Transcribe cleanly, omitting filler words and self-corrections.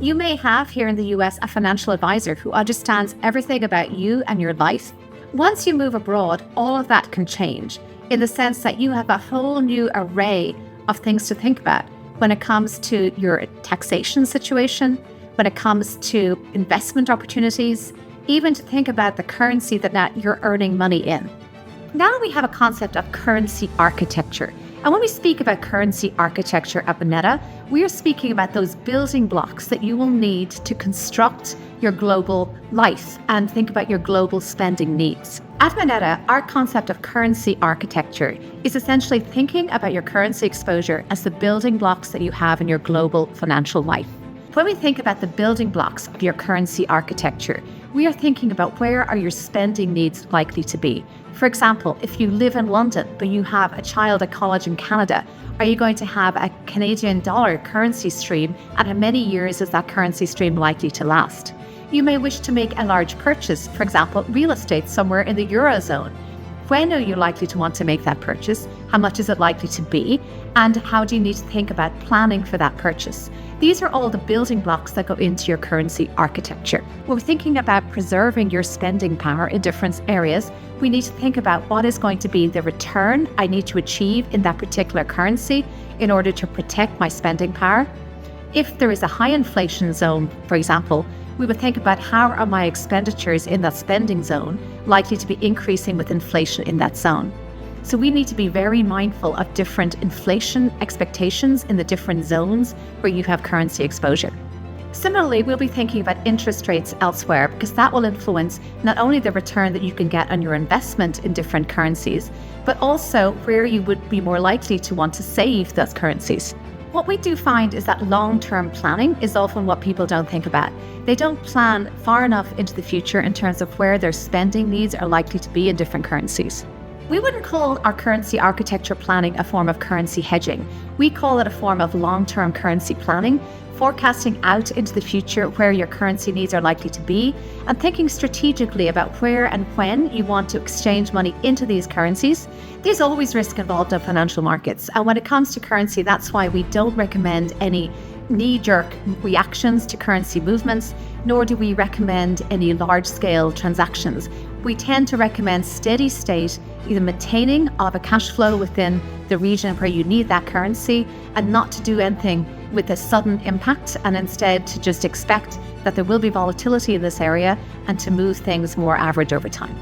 You may have here in the US a financial advisor who understands everything about you and your life. Once you move abroad, all of that can change in the sense that you have a whole new array of things to think about when it comes to your taxation situation, when it comes to investment opportunities, even to think about the currency that you're earning money in. Now we have a concept of currency architecture. And when we speak about currency architecture at Moneta, we are speaking about those building blocks that you will need to construct your global life and think about your global spending needs. At Moneta, our concept of currency architecture is essentially thinking about your currency exposure as the building blocks that you have in your global financial life. When we think about the building blocks of your currency architecture, we are thinking about where are your spending needs likely to be. For example, if you live in London, but you have a child at college in Canada, are you going to have a Canadian dollar currency stream? And how many years is that currency stream likely to last? You may wish to make a large purchase, for example, real estate somewhere in the Eurozone. When are you likely to want to make that purchase? How much is it likely to be? And how do you need to think about planning for that purchase? These are all the building blocks that go into your currency architecture. When we're thinking about preserving your spending power in different areas, we need to think about what is going to be the return I need to achieve in that particular currency in order to protect my spending power. If there is a high inflation zone, for example, we would think about how are my expenditures in that spending zone likely to be increasing with inflation in that zone. So we need to be very mindful of different inflation expectations in the different zones where you have currency exposure. Similarly, we'll be thinking about interest rates elsewhere because that will influence not only the return that you can get on your investment in different currencies, but also where you would be more likely to want to save those currencies. What we do find is that long-term planning is often what people don't think about. They don't plan far enough into the future in terms of where their spending needs are likely to be in different currencies. We wouldn't call our currency architecture planning a form of currency hedging. We call it a form of long-term currency planning, forecasting out into the future where your currency needs are likely to be, and thinking strategically about where and when you want to exchange money into these currencies. There's always risk involved in financial markets, and when it comes to currency, that's why we don't recommend any knee-jerk reactions to currency movements, nor do we recommend any large-scale transactions. We tend to recommend steady state, either maintaining of a cash flow within the region where you need that currency, and not to do anything with a sudden impact, and instead to just expect that there will be volatility in this area and to move things more average over time.